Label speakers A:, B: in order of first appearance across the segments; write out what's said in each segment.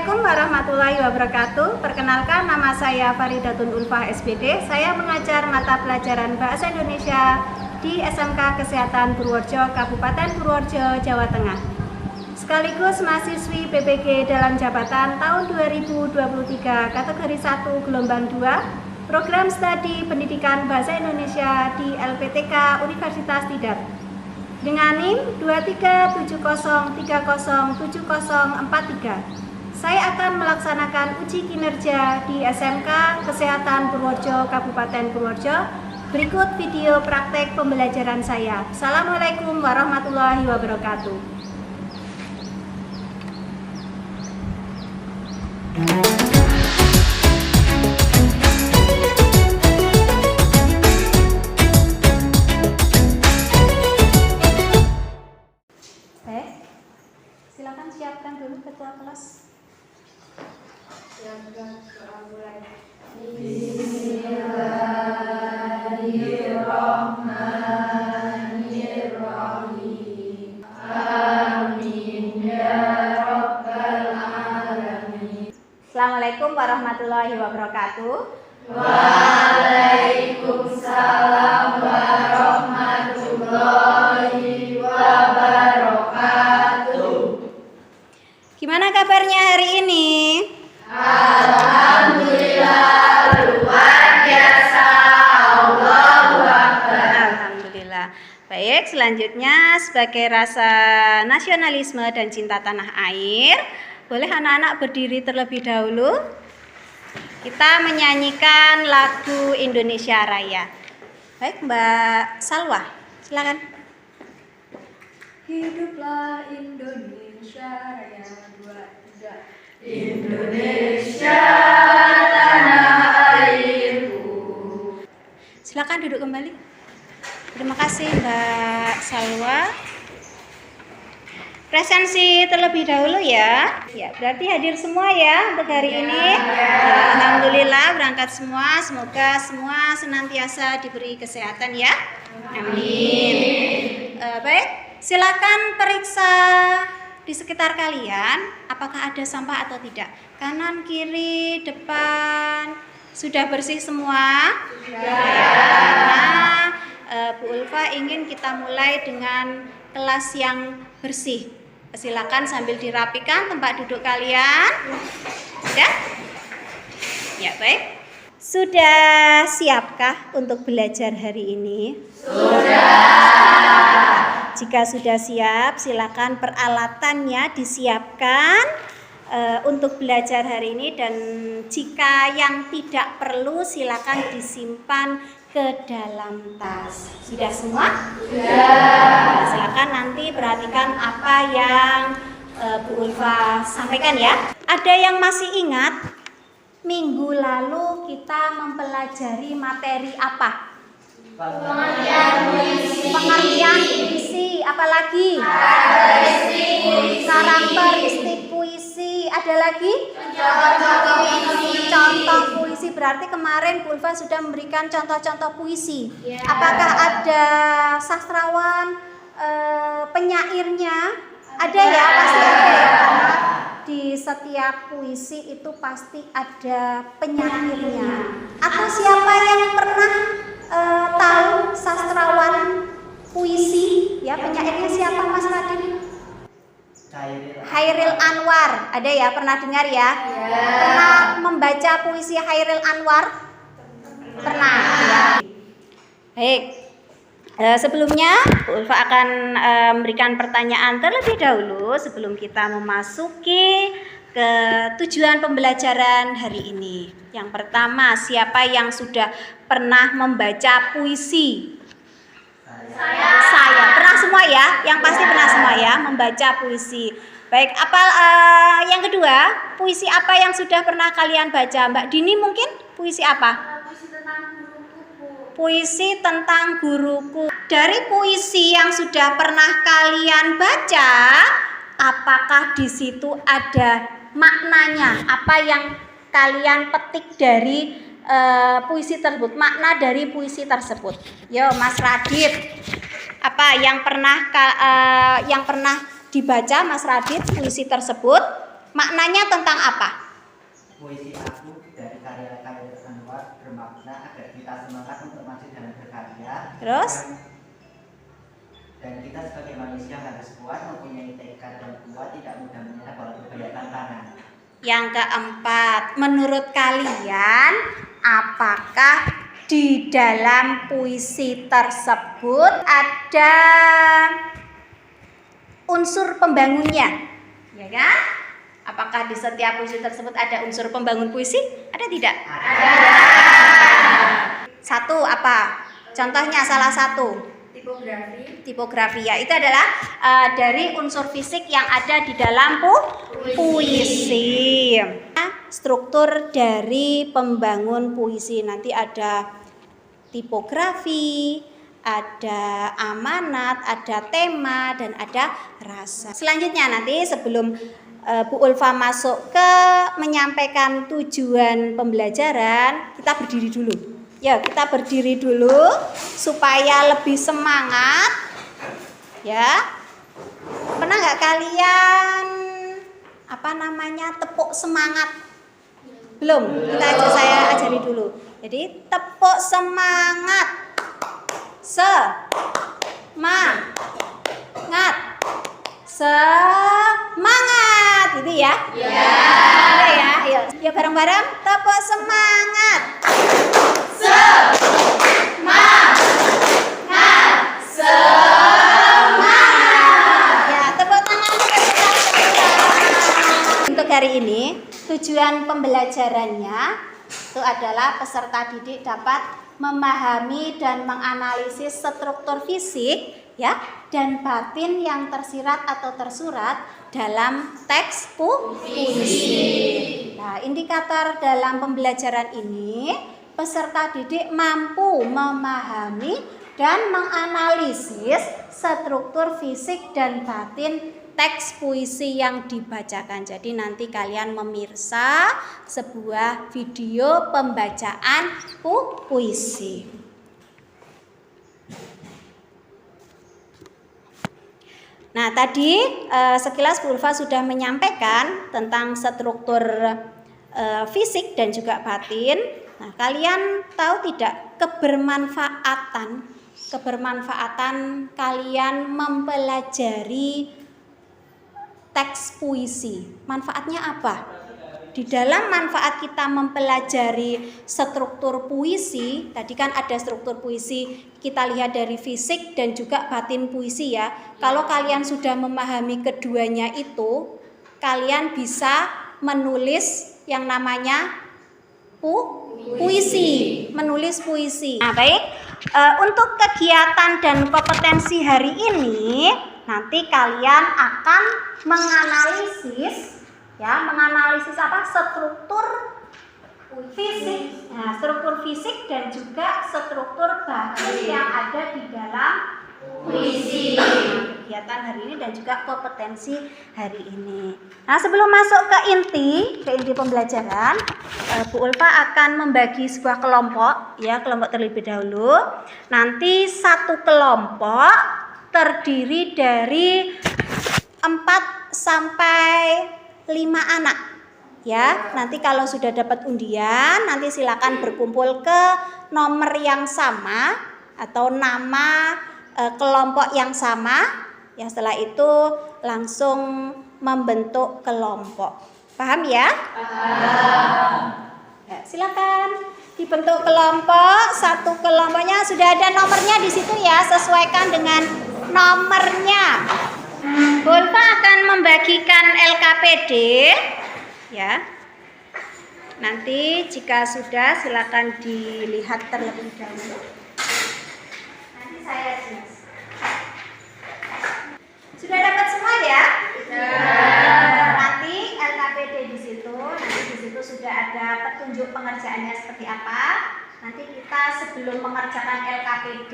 A: Assalamualaikum warahmatullahi wabarakatuh. Perkenalkan, nama saya Faridatun Ulfah SPD. Saya mengajar mata pelajaran Bahasa Indonesia di SMK Kesehatan Purworejo, Kabupaten Purworejo, Jawa Tengah. Sekaligus mahasiswi PPG dalam jabatan tahun 2023 kategori 1 gelombang 2 program studi pendidikan Bahasa Indonesia di LPTK Universitas Tidar. Dengan NIM 2370307043. Saya akan melaksanakan uji kinerja di SMK Kesehatan Purworejo, Kabupaten Purworejo. Berikut video praktek pembelajaran saya. Assalamualaikum warahmatullahi wabarakatuh. Baik, silakan siapkan dulu ketua kelas. Bismillahirrahmanirrahim. Amin ya rabbal alamin. Assalamualaikum warahmatullahi wabarakatuh.
B: Waalaikumsalam warahmatullahi wabarakatuh.
A: Gimana kabarnya hari ini?
B: Alhamdulillah, luar biasa. Allahu Akbar.
A: Alhamdulillah. Baik, selanjutnya sebagai rasa nasionalisme dan cinta tanah air, boleh anak-anak berdiri terlebih dahulu. Kita menyanyikan lagu Indonesia Raya. Baik, Mbak Salwa, silakan.
C: Hiduplah Indonesia Raya, 2, 3.
B: Indonesia tanah airku.
A: Silakan duduk kembali. Terima kasih Mbak Salwa. Presensi terlebih dahulu ya. Ya, berarti hadir semua ya untuk hari ini. Ya, alhamdulillah berangkat semua. Semoga semua senantiasa diberi kesehatan ya. Amin. Baik, silakan periksa di sekitar kalian apakah ada sampah atau tidak. Kanan, kiri, depan sudah bersih semua? Karena Bu Ulfa ingin kita mulai dengan kelas yang bersih. Silakan sambil dirapikan tempat duduk kalian. Sudah? Ya, baik. Sudah siapkah untuk belajar hari ini?
B: Sudah.
A: Jika sudah siap, silakan peralatannya disiapkan untuk belajar hari ini, dan jika yang tidak perlu silakan disimpan ke dalam tas. Sudah semua?
B: Sudah.
A: Silakan nanti perhatikan apa yang Bu Ulfa sampaikan ya. Ada yang masih ingat minggu lalu kita mempelajari materi apa?
B: Pengertian puisi.
A: Pengertian puisi, apalagi? Karakteristik puisi. Ada lagi? Contoh puisi. Berarti kemarin Bu Ulfa sudah memberikan contoh-contoh puisi. Apakah ada sastrawan, penyairnya? Ada ya, pasti ada ya. Karena di setiap puisi itu pasti ada penyairnya. Atau siapa yang pernah tahu sastrawan puisi? Ya, penyairnya siapa Mas Radin? Hairil Anwar. Ada ya, pernah dengar ya? Pernah membaca puisi Hairil Anwar? Pernah ya. Baik. Sebelumnya Bu Ulfa akan memberikan pertanyaan terlebih dahulu sebelum kita memasuki ke tujuan pembelajaran hari ini. Yang pertama, siapa yang sudah pernah membaca puisi? Saya. Pernah semua ya? Yang pasti pernah semua ya membaca puisi. Baik, yang kedua, puisi apa yang sudah pernah kalian baca? Mbak Dini mungkin puisi apa? Puisi tentang guruku. Dari puisi yang sudah pernah kalian baca, apakah di situ ada maknanya? Apa yang kalian petik dari puisi tersebut? Makna dari puisi tersebut. Yo, Mas Radit. Apa yang pernah dibaca Mas Radit puisi tersebut? Maknanya tentang apa?
D: Puisi aku dari karya-karya Anwar bermakna agar kita semangat untuk maju dalam berkarya.
A: Terus?
D: Dan kita sebagai manusia harus kuat, mempunyai tekad dan kuat, tidak mudah menyerah walau banyak tantangan. Yang
A: keempat, menurut kalian apakah di dalam puisi tersebut ada unsur pembangunnya? Ya kan? Apakah di setiap puisi tersebut ada unsur pembangun puisi? Ada tidak? Ada. Satu apa? Contohnya salah satu. Tipografi ya, itu adalah dari unsur fisik yang ada di dalam puisi. Struktur dari pembangun puisi nanti ada tipografi, ada amanat, ada tema, dan ada rasa. Selanjutnya nanti sebelum Bu Ulfa masuk ke menyampaikan tujuan pembelajaran, kita berdiri dulu. Ya, kita berdiri dulu supaya lebih semangat. Ya. Pernah nggak kalian tepuk semangat? Belum. Saya ajari dulu. Jadi tepuk semangat. Semangat gitu ya. Iya. Ada ya. Yuk bareng-bareng tepuk semangat. Semangat. Ya, tepuk tangan. Untuk hari ini tujuan pembelajarannya itu adalah peserta didik dapat memahami dan menganalisis struktur fisik ya dan batin yang tersirat atau tersurat dalam teks puisi. Nah, indikator dalam pembelajaran ini peserta didik mampu memahami dan menganalisis struktur fisik dan batin teks puisi yang dibacakan. Jadi nanti kalian memirsa sebuah video pembacaan puisi. Nah, tadi sekilas Bu Ulfa sudah menyampaikan tentang struktur fisik dan juga batin. Nah, kalian tahu tidak kebermanfaatan kalian mempelajari teks puisi? Manfaatnya apa? Di dalam manfaat kita mempelajari struktur puisi, tadi kan ada struktur puisi, kita lihat dari fisik dan juga batin puisi ya. Kalau kalian sudah memahami keduanya itu, kalian bisa menulis yang namanya puisi, menulis puisi. Nah, baik, untuk kegiatan dan kompetensi hari ini, nanti kalian akan menganalisis struktur fisik. Nah, struktur fisik dan juga struktur batin yang ada di dalam puisi. Kegiatan hari ini dan juga kompetensi hari ini. Nah, sebelum masuk ke inti pembelajaran, Bu Ulfa akan membagi sebuah kelompok terlebih dahulu. Nanti satu kelompok terdiri dari 4 sampai 5 anak. Ya, nanti kalau sudah dapat undian, nanti silakan berkumpul ke nomor yang sama atau nama kelompok yang sama. Ya, setelah itu langsung membentuk kelompok. Paham ya? Paham. Ya, silakan dibentuk kelompok. Satu kelompoknya sudah ada nomornya di situ ya, sesuaikan dengan nomornya. Bu Ulfa akan membagikan LKPD ya. Nanti jika sudah silakan dilihat terlebih dahulu. Nanti saya jelas. Sudah dapat semua ya? Sudah. Nanti LKPD di situ, sudah ada petunjuk pengerjaannya seperti apa. Nanti kita sebelum mengerjakan LKPD,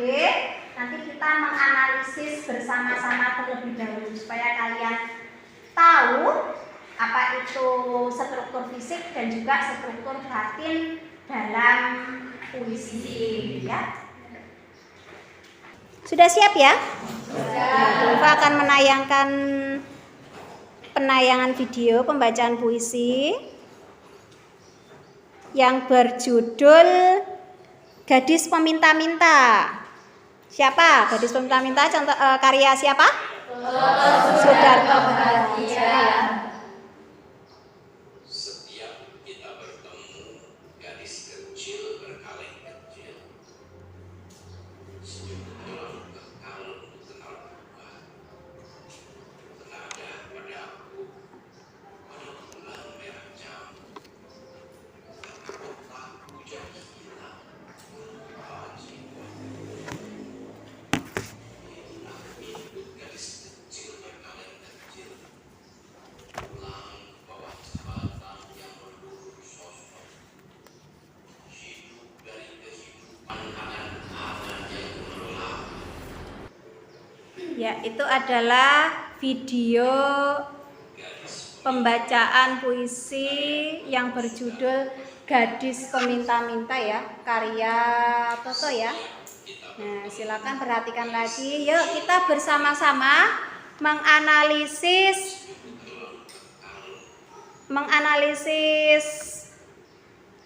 A: nanti kita menganalisis bersama-sama terlebih dahulu supaya kalian tahu apa itu struktur fisik dan juga struktur batin dalam puisi ya. Sudah siap ya? Sudah. Ulfa akan menayangkan penayangan video pembacaan puisi yang berjudul Gadis Peminta-Minta. Siapa? Gadis Peminta-Minta contoh karya siapa? Sudarto Bharatiya.
E: Setiap kita bertemu, gadis kecil berkaleng kecil, senyum dalam kekal untuk kenal duka, tenada pada aku, pada bulan merah jam, aku jadi hilang, tanpa jiwa. Inilah hidup gadis kecil berkaleng kecil, pulang ke bawah jembatan yang melulu sosok, hidup dari kehidupan angan-angan yang gelap.
A: Ya, itu adalah video pembacaan puisi yang berjudul Gadis Peminta-Minta ya, karya Toto ya. Nah, silakan perhatikan lagi. Yuk kita bersama-sama menganalisis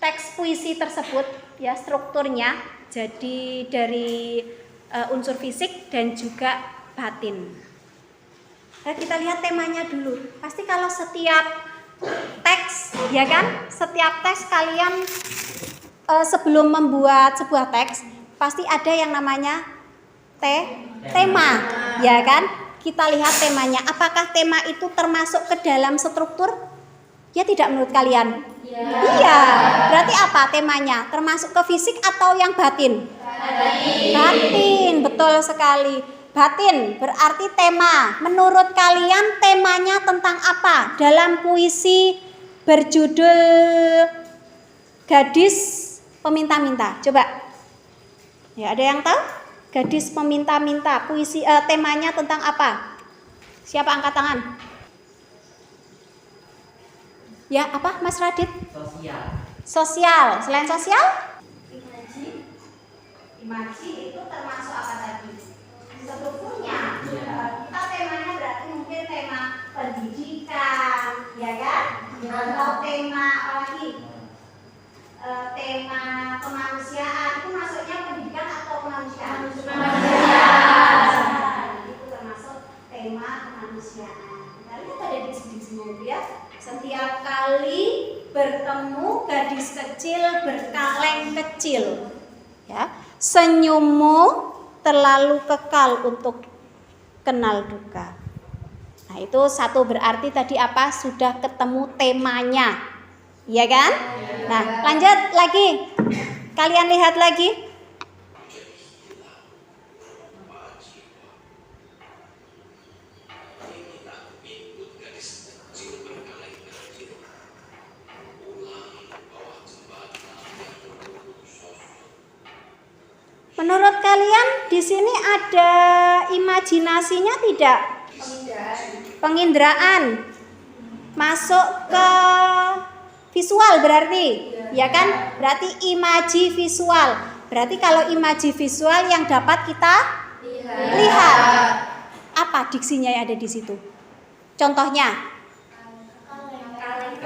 A: teks puisi tersebut ya, strukturnya. Jadi dari unsur fisik dan juga batin. Nah, kita lihat temanya dulu. Pasti kalau setiap teks, ya kan? Setiap teks kalian sebelum membuat sebuah teks pasti ada yang namanya tema, ya kan? Kita lihat temanya. Apakah tema itu termasuk ke dalam struktur? Ya tidak menurut kalian? Iya. Berarti apa temanya? Termasuk ke fisik atau yang batin? Batin, betul sekali. Batin berarti tema. Menurut kalian temanya tentang apa dalam puisi berjudul Gadis Peminta-Minta? Coba. Ya, ada yang tahu? Gadis Peminta-Minta, puisi temanya tentang apa? Siapa angkat tangan? Ya, apa Mas Radit?
D: Sosial.
A: Sosial. Selain sosial? Imaji itu termasuk apa tadi? Strukturnya. Kita temanya berarti mungkin tema pendidikan, ya kan? Atau tema apa lagi? Tema kemanusiaan. Itu masuknya pendidikan atau kemanusiaan? Itu termasuk tema kemanusiaan. Kita lihat ada di sini ya. Setiap kali bertemu gadis kecil berkaleng kecil, ya, senyummu terlalu kekal untuk kenal duka. Nah, itu satu berarti tadi apa? Sudah ketemu temanya, ya kan? Nah, lanjut lagi. Kalian lihat lagi. Menurut kalian di sini ada imajinasinya tidak? Penginderaan. Masuk ke visual berarti, ya kan? Berarti imaji visual. Berarti kalau imaji visual yang dapat kita lihat. Apa diksinya yang ada di situ? Contohnya?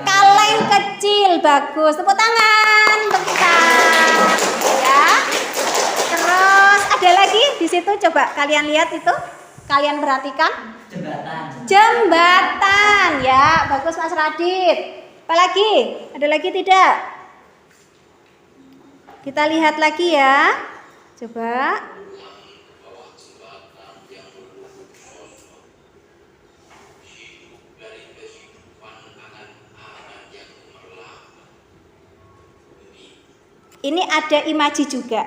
A: Kaleng kecil, bagus. Tepuk tangan untuk kita. Ya. Terus ada lagi di situ, coba kalian lihat itu, kalian perhatikan. Jembatan, ya, bagus Mas Radit. Apa lagi? Ada lagi tidak? Kita lihat lagi ya. Coba. Ini ada imaji juga.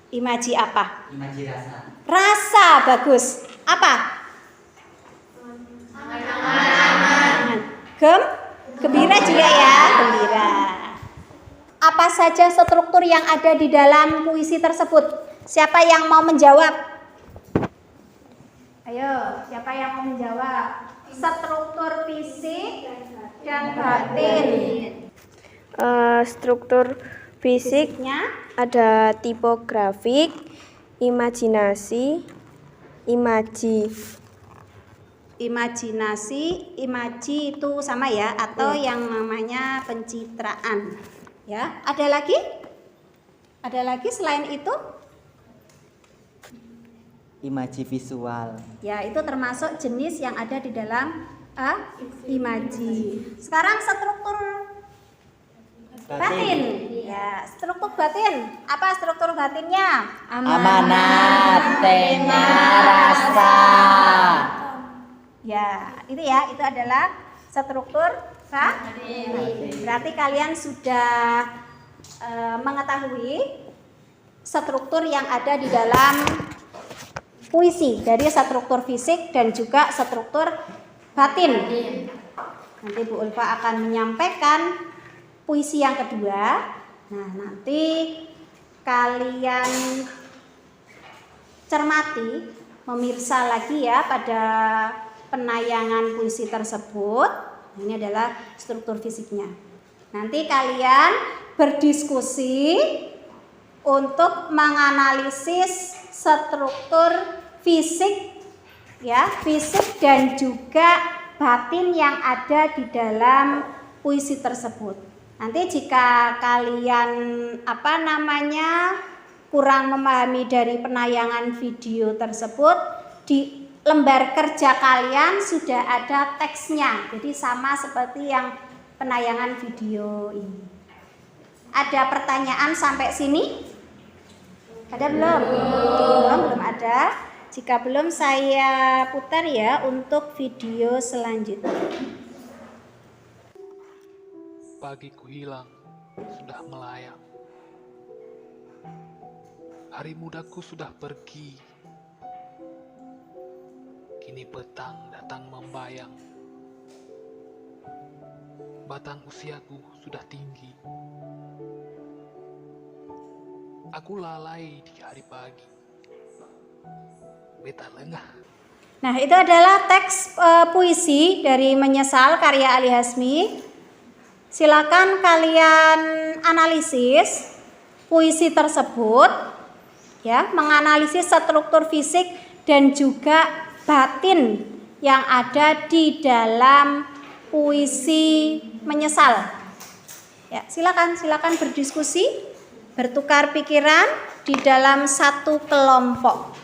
A: Imaji apa?
D: Imaji rasa.
A: Rasa, bagus. Apa? Gembira juga ya, gembira. Apa saja struktur yang ada di dalam puisi tersebut? Siapa yang mau menjawab? Ayo, siapa yang mau menjawab? Struktur fisik dan batin.
F: Struktur fisiknya ada tipografik, imajinasi, imaji.
A: imajinasi, imaji itu sama ya, atau yang namanya pencitraan. Ya, ada lagi? Ada lagi selain itu?
D: Imaji visual.
A: Ya, itu termasuk jenis yang ada di dalam imaji. Sekarang struktur batin. Ya, struktur batin. Apa struktur batinnya?
D: Amanat, tema, rasa.
A: Ya, itu adalah struktur batin. Berarti kalian sudah mengetahui struktur yang ada di dalam puisi, dari struktur fisik dan juga struktur batin. Nanti Bu Ulfa akan menyampaikan puisi yang kedua. Nah, nanti kalian cermati, memirsa lagi ya pada penayangan puisi tersebut. Ini adalah struktur fisiknya. Nanti kalian berdiskusi untuk menganalisis struktur fisik ya, fisik dan juga batin yang ada di dalam puisi tersebut. Nanti jika kalian kurang memahami dari penayangan video tersebut, di lembar kerja kalian sudah ada teksnya. Jadi sama seperti yang penayangan video ini. Ada pertanyaan sampai sini? Ada belum? Belum ada. Jika belum, saya putar ya untuk video selanjutnya.
E: Pagiku hilang, sudah melayang. Hari mudaku sudah pergi. Kini petang datang membayang. Batang usiaku sudah tinggi. Aku lalai di hari pagi. Beta lengah.
A: Nah, itu adalah teks puisi dari Menyesal karya Ali Hasmi. Silakan kalian analisis puisi tersebut ya, menganalisis struktur fisik dan juga batin yang ada di dalam puisi Menyesal. Ya, silakan berdiskusi, bertukar pikiran di dalam satu kelompok.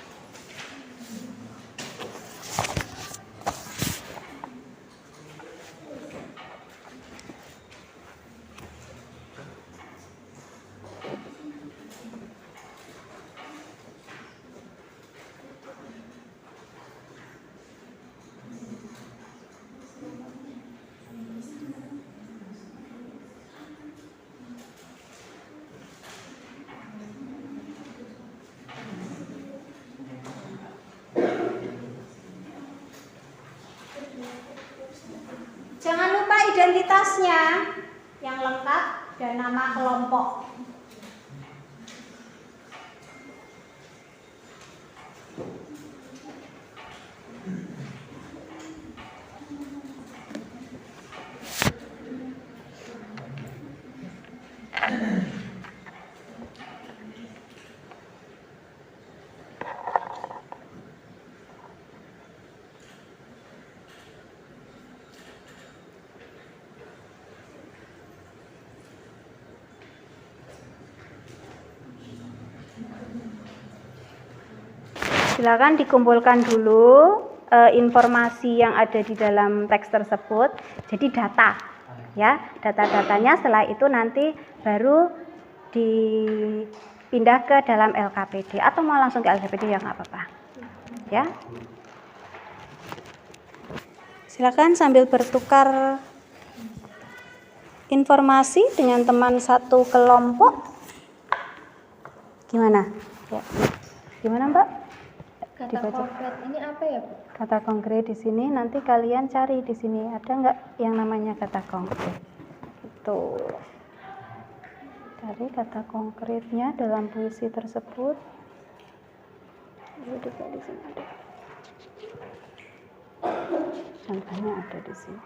A: Jangan lupa identitasnya yang lengkap dan nama kelompok. Silakan dikumpulkan dulu informasi yang ada di dalam teks tersebut. Jadi data, ya, data-datanya. Setelah itu nanti baru dipindah ke dalam LKPD atau mau langsung ke LKPD ya nggak apa-apa, ya. Silakan sambil bertukar informasi dengan teman satu kelompok. Gimana? Ya. Gimana, Mbak?
C: Kata konkret ini apa ya, Bu?
A: Kata konkret di sini nanti kalian cari di sini ada nggak yang namanya kata konkret. Gitu. Cari kata konkretnya dalam puisi tersebut. Di sini ada. Contohnya ada di sini.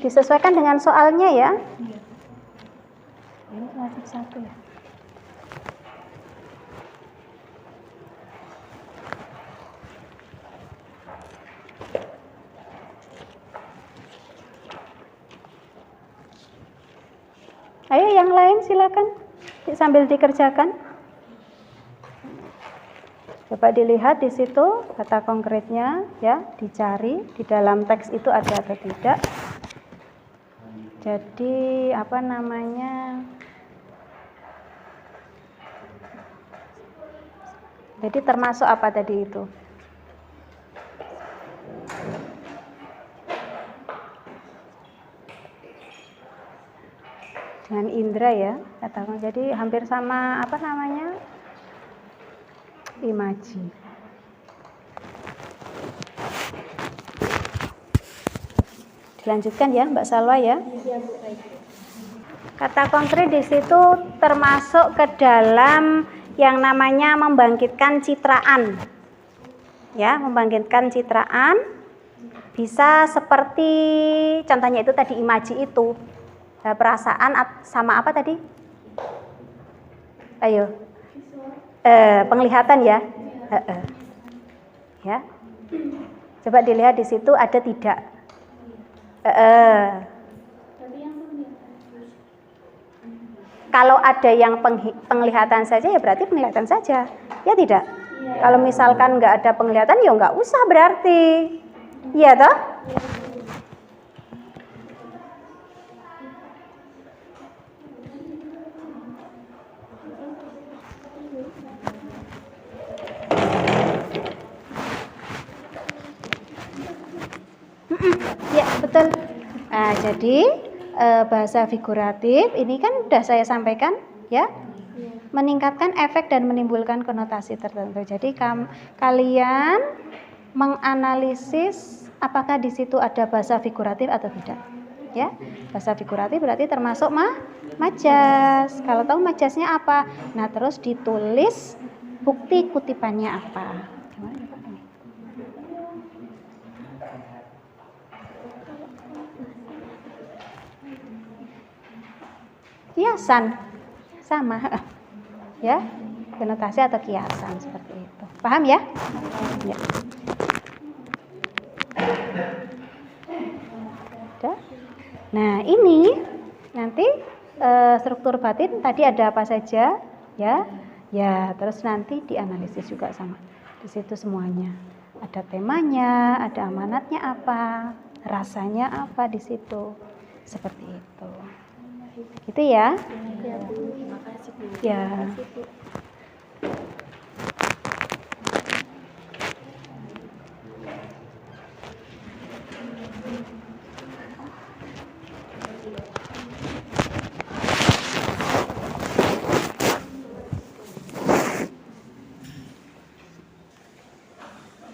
A: Disesuaikan dengan soalnya ya. satu ya. Ayo yang lain silakan sambil dikerjakan. Coba dilihat di situ kata konkretnya ya, dicari di dalam teks itu ada atau tidak. Jadi apa namanya? Jadi termasuk apa tadi itu? Dengan indera ya, katakan. Jadi hampir sama apa namanya? Imaji. Dilanjutkan ya, Mbak Salwa ya. Kata konkret di situ termasuk ke dalam yang namanya membangkitkan citraan. Ya, membangkitkan citraan bisa seperti contohnya itu tadi imaji itu. Perasaan sama apa tadi? Ayo. Penglihatan ya. Ya. Coba dilihat di situ ada tidak? Kalau ada yang penglihatan saja ya berarti penglihatan saja. Ya tidak? Kalau misalkan nggak ada penglihatan ya nggak usah berarti. Iya toh? Ya betul. Nah, jadi bahasa figuratif ini kan sudah saya sampaikan ya, meningkatkan efek dan menimbulkan konotasi tertentu. Jadi kalian menganalisis apakah di situ ada bahasa figuratif atau tidak. Ya, bahasa figuratif berarti termasuk majas. Kalau tahu majasnya apa, nah terus ditulis bukti kutipannya apa. Kiasan sama ya, konotasi atau kiasan seperti itu. Paham ya? Ya. Udah. Nah ini nanti struktur batin tadi ada apa saja ya? Ya terus nanti dianalisis juga sama di situ semuanya. Ada temanya, ada amanatnya apa, rasanya apa di situ, seperti itu. Gitu ya?
C: Ya, Bu. Makasih, Bu.
A: Ya.
C: Makasih, Bu.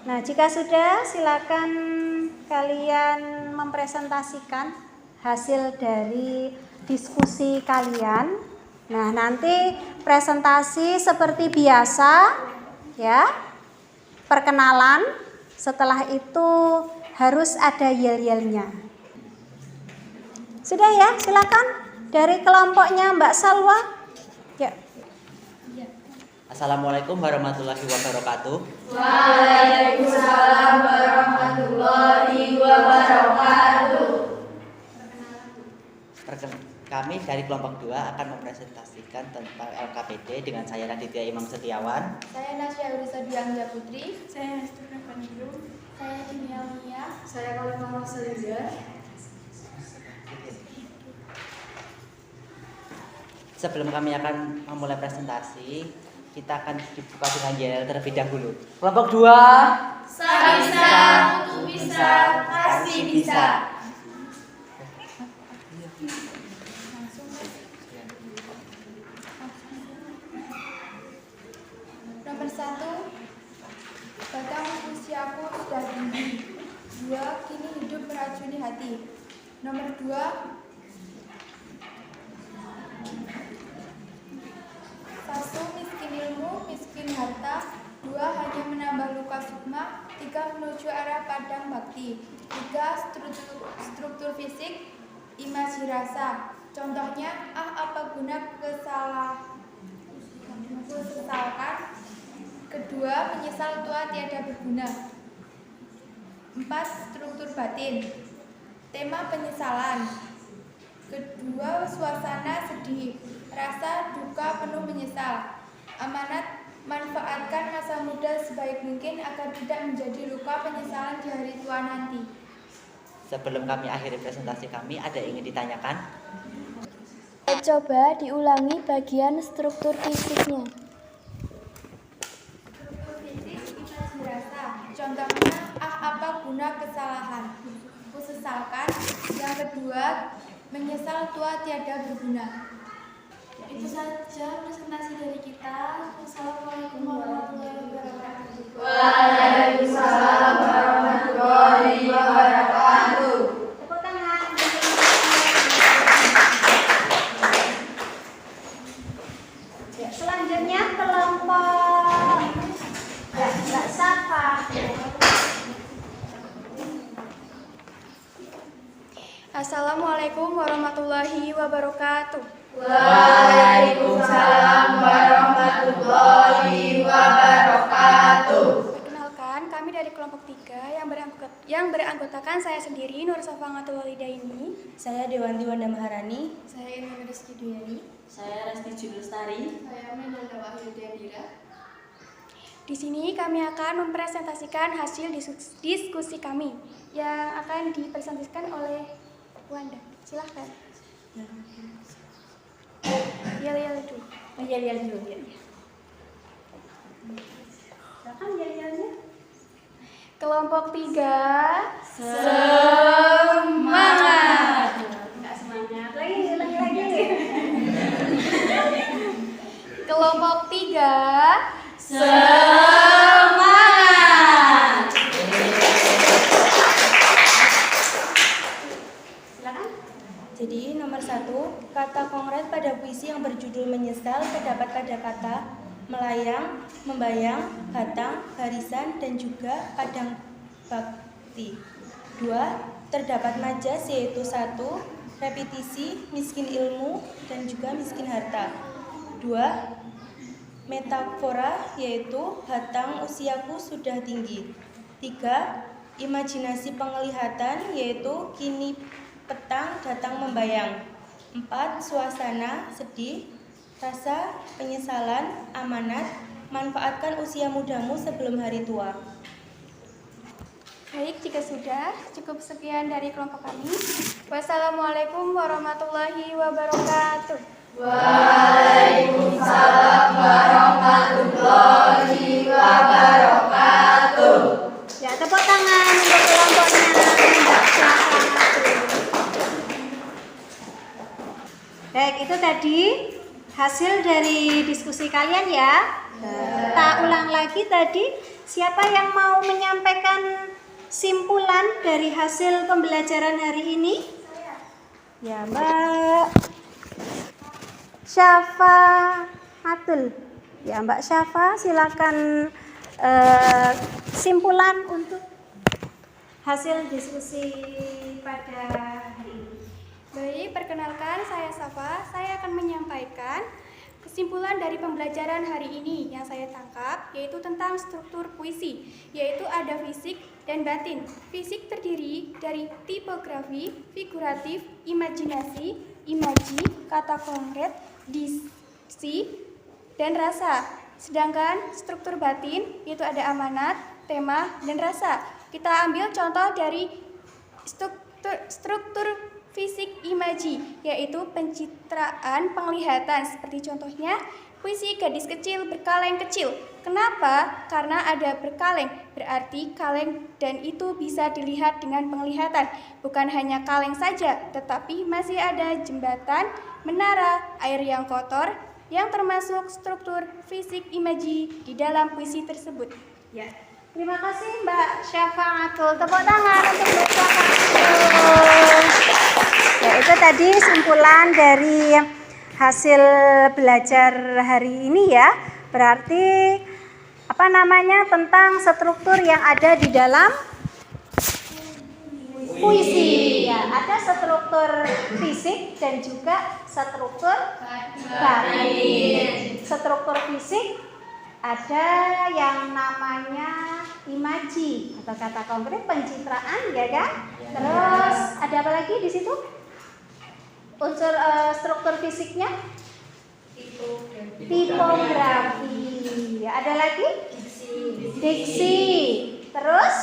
A: Nah, jika sudah, silakan kalian mempresentasikan hasil dari diskusi kalian. Nah, nanti presentasi seperti biasa ya. Perkenalan, setelah itu harus ada yel-yelnya. Sudah ya, silakan dari kelompoknya Mbak Salwa. Ya.
D: Assalamualaikum warahmatullahi wabarakatuh.
B: Waalaikumsalam warahmatullahi wabarakatuh.
D: Kami dari kelompok 2 akan mempresentasikan tentang LKPD dengan saya Raditya Imam Setiawan.
C: Saya Nasya Urisadiangga Putri.
B: Saya Hestura Paniru.
C: Saya Kimia Mia.
B: Saya Kalimah Rosalinda.
D: Sebelum kami akan memulai presentasi, kita akan dibuka dengan yel terlebih dahulu. Kelompok 2.
B: Bisa, untuk bisa, pasti bisa.
C: Nomor 1, batang usiaku sudah tinggi. 2, kini hidup meracuni hati. Nomor 2, 1, miskin ilmu, miskin harta. 2, hanya menambah luka sukma. 3, menuju arah padang bakti. 3, struktur fisik, imaji rasa. Contohnya, apa guna kesesalkan. Kedua, menyesal tua tiada berguna. 4. Struktur batin. Tema penyesalan. Kedua, suasana sedih. Rasa duka penuh menyesal. Amanat, manfaatkan masa muda sebaik mungkin agar tidak menjadi luka penyesalan di hari tua nanti.
D: Sebelum kami akhiri presentasi kami, ada yang ingin ditanyakan?
F: Coba diulangi bagian struktur fisiknya.
C: Struktur fisik, imaji rasa. Contohnya, apa guna kesalahan. Kusesalkan. Yang kedua, menyesal tua tiada berguna.
B: Itu saja presentasi dari kita. Wassalamualaikum warahmatullahi wabarakatuh.
E: Waalaikumsalam warahmatullahi wabarakatuh.
A: Tepuk tangan. Ya, selanjutnya kelompok Mbak Safa.
C: Assalamualaikum warahmatullahi wabarakatuh.
E: Waalaikumsalam warahmatullahi wabarakatuh.
C: Perkenalkan, kami dari kelompok 3 yang beranggotakan saya sendiri, Nur Safangatul Walidaini.
G: Saya Dewanti Wanda Maharani.
C: Saya Inul Rizky Duyani.
G: Saya Resti Julustari.
B: Saya Menanda Wahyudiyadira.
C: Di sini kami akan mempresentasikan hasil diskusi kami yang akan dipresentasikan oleh Wanda. Silahkan. Yel dulu.
A: Yel dulu ya. Silakan yel-yelnya.
C: Kelompok 3 semangat.
A: Enggak semangat. Lagi.
C: Kelompok 3
E: Semangat.
A: Silakan.
G: Jadi nomor 1, kata konkret pada puisi yang berjudul Menyesal terdapat pada kata melayang, membayang, batang, barisan, dan juga padang bakti. 2, terdapat majas yaitu 1, repetisi, miskin ilmu, dan juga miskin harta. 2, metafora yaitu batang usiaku sudah tinggi. 3, imajinasi penglihatan yaitu kini petang datang membayang. 4, suasana sedih, rasa penyesalan, amanat, manfaatkan usia mudamu sebelum hari tua.
C: Baik, jika sudah, cukup sekian dari kelompok kami. Wassalamualaikum warahmatullahi wabarakatuh.
E: Waalaikumsalam warahmatullahi wabarakatuh.
A: Ya, tepuk tangan untuk kelompoknya Mbak Safa. Baik, itu tadi hasil dari diskusi kalian ya. Kita ulang lagi tadi, siapa yang mau menyampaikan simpulan dari hasil pembelajaran hari ini? Ya, Mbak Syafa Atul. Ya, Mbak Syafa, silakan simpulan untuk hasil diskusi pada hari ini.
C: Baik, perkenalkan saya Safa. Saya akan menyampaikan kesimpulan dari pembelajaran hari ini yang saya tangkap, yaitu tentang struktur puisi, yaitu ada fisik dan batin. Fisik terdiri dari tipografi, figuratif, imajinasi, imaji, kata konkret, diksi, dan rasa. Sedangkan struktur batin yaitu ada amanat, tema, dan rasa. Kita ambil contoh dari struktur fisik imaji, yaitu pencitraan penglihatan. Seperti contohnya, puisi gadis kecil berkaleng kecil. Kenapa? Karena ada berkaleng, berarti kaleng dan itu bisa dilihat dengan penglihatan. Bukan hanya kaleng saja, tetapi masih ada jembatan, menara, air yang kotor, yang termasuk struktur fisik imaji di dalam puisi tersebut.
A: Ya, terima kasih Mbak Syafa Atul. Tepuk tangan untuk Mbak Syafa Atul. Ya, itu tadi simpulan dari hasil belajar hari ini ya. Berarti tentang struktur yang ada di dalam puisi. Ya, ada struktur fisik dan juga struktur batin. Struktur fisik ada yang namanya imaji atau kata konkret pencitraan, ya kan? Terus ada apa lagi di situ? Unsur struktur fisiknya? Tipografi. Ya, ada lagi? Diksi. Terus?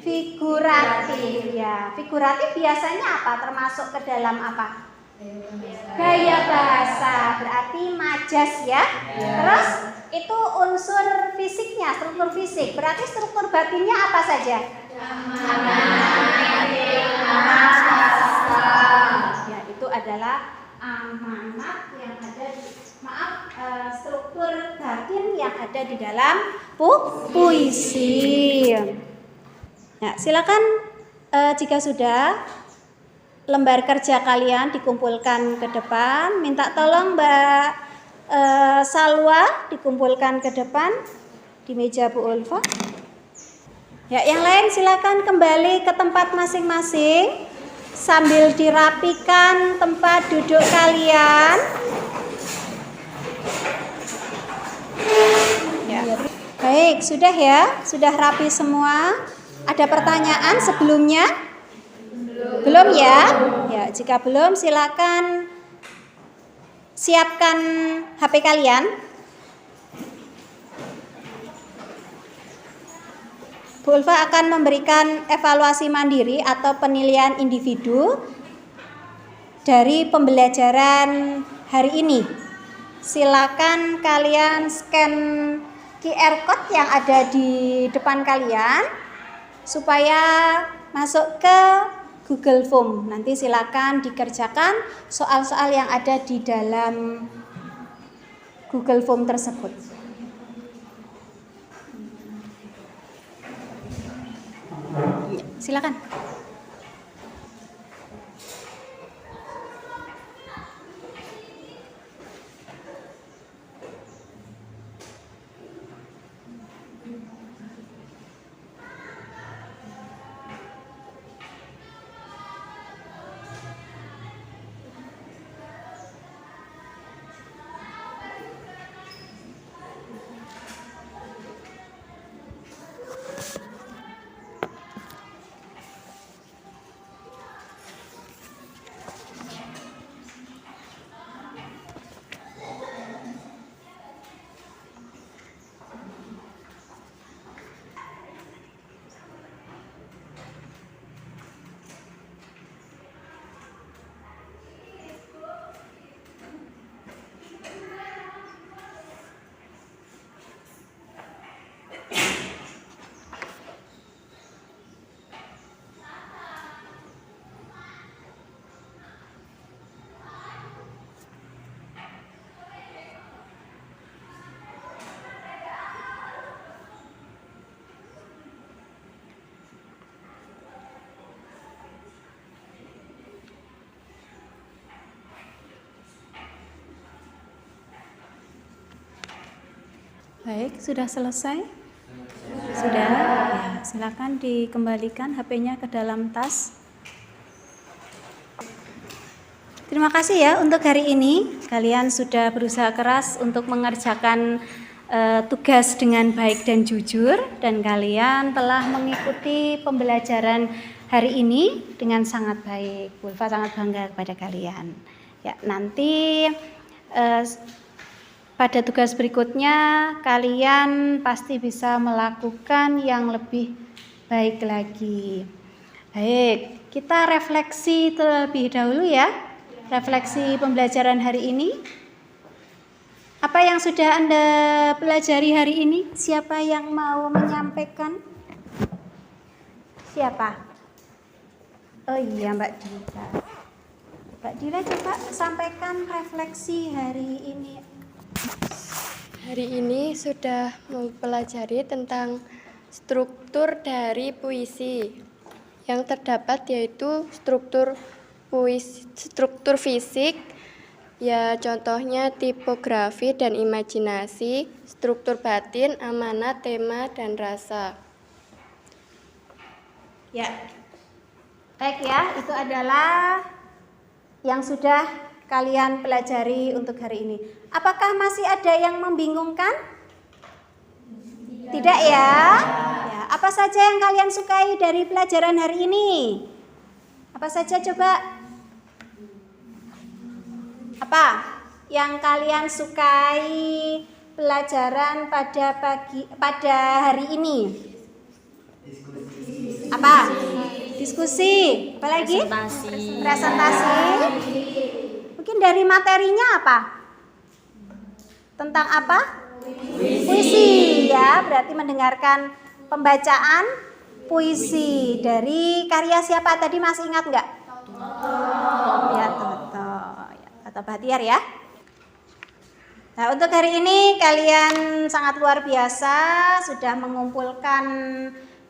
A: Figuratif. Ya, figuratif biasanya apa? Termasuk ke dalam apa? Gaya bahasa, berarti majas ya. Terus itu unsur fisiknya, struktur fisik. Berarti struktur batinnya apa saja? Ya, itu adalah amanat yang ada di, struktur batin yang ada di dalam puisi. Ya, silakan jika sudah lembar kerja kalian dikumpulkan ke depan. Minta tolong Mbak Salwa dikumpulkan ke depan di meja Bu Ulfa. Ya, yang lain silakan kembali ke tempat masing-masing sambil dirapikan tempat duduk kalian. Ya. Baik, sudah ya? Sudah rapi semua? Ada pertanyaan sebelumnya? Belum ya? Ya, jika belum silakan siapkan HP kalian. Bu Ulfa akan memberikan evaluasi mandiri atau penilaian individu dari pembelajaran hari ini. Silakan kalian scan QR code yang ada di depan kalian supaya masuk ke Google Form. Nanti silakan dikerjakan soal-soal yang ada di dalam Google Form tersebut. Silakan. Baik, sudah selesai? Sudah? Ya, silakan dikembalikan HP-nya ke dalam tas. Terima kasih ya untuk hari ini. Kalian sudah berusaha keras untuk mengerjakan tugas dengan baik dan jujur, dan kalian telah mengikuti pembelajaran hari ini dengan sangat baik. Bu Ulfa sangat bangga kepada kalian. Ya, nanti pada tugas berikutnya kalian pasti bisa melakukan yang lebih baik lagi. Baik, kita refleksi terlebih dahulu ya. Refleksi pembelajaran hari ini. Apa yang sudah Anda pelajari hari ini? Siapa yang mau menyampaikan? Siapa? Oh iya, Mbak Dila. Mbak Dila coba sampaikan refleksi hari ini.
E: Hari ini sudah mempelajari tentang struktur dari puisi. Yang terdapat yaitu struktur fisik, ya contohnya tipografi dan imajinasi, struktur batin, amanat, tema, dan rasa.
A: Ya. Baik ya, itu adalah yang sudah kalian pelajari untuk hari ini. Apakah masih ada yang membingungkan? Tidak ya? Ya, apa saja yang kalian sukai dari pelajaran hari ini? Apa saja coba? Apa yang kalian sukai pelajaran pada hari ini? Apa? Diskusi. Apa lagi? Presentasi. Mungkin dari materinya apa? Tentang apa? Puisi ya, berarti mendengarkan pembacaan puisi dari karya siapa tadi, masih ingat nggak? Ya, Toto atau Bahtiar ya. Nah, untuk hari ini kalian sangat luar biasa, sudah mengumpulkan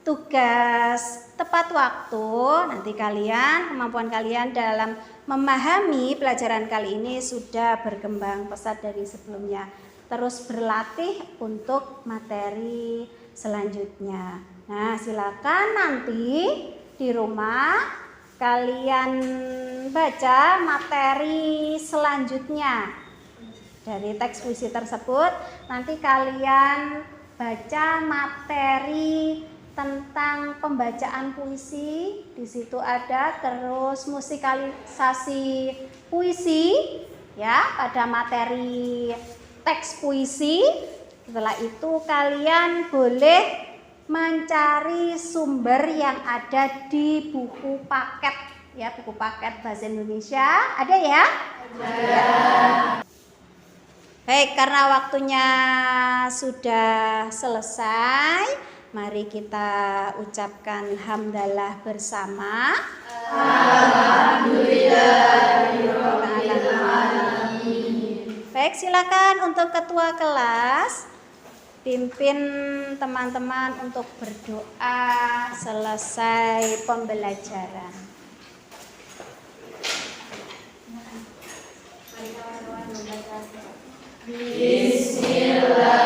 A: tugas tepat waktu. Nanti kemampuan kalian dalam memahami pelajaran kali ini sudah berkembang pesat dari sebelumnya. Terus berlatih untuk materi selanjutnya. Nah, silakan nanti di rumah kalian baca materi selanjutnya dari teks puisi tersebut. Nanti kalian baca materi tentang pembacaan puisi. Di situ ada terus musikalisasi puisi ya pada materi teks puisi. Setelah itu kalian boleh mencari sumber yang ada di buku paket ya, buku paket bahasa Indonesia. Ada ya? Ada. Baik, karena waktunya sudah selesai, mari kita ucapkan hamdalah bersama. Alhamdulillahirobbilalamin. Baik, silakan untuk ketua kelas pimpin teman-teman untuk berdoa selesai pembelajaran.
B: Bismillah.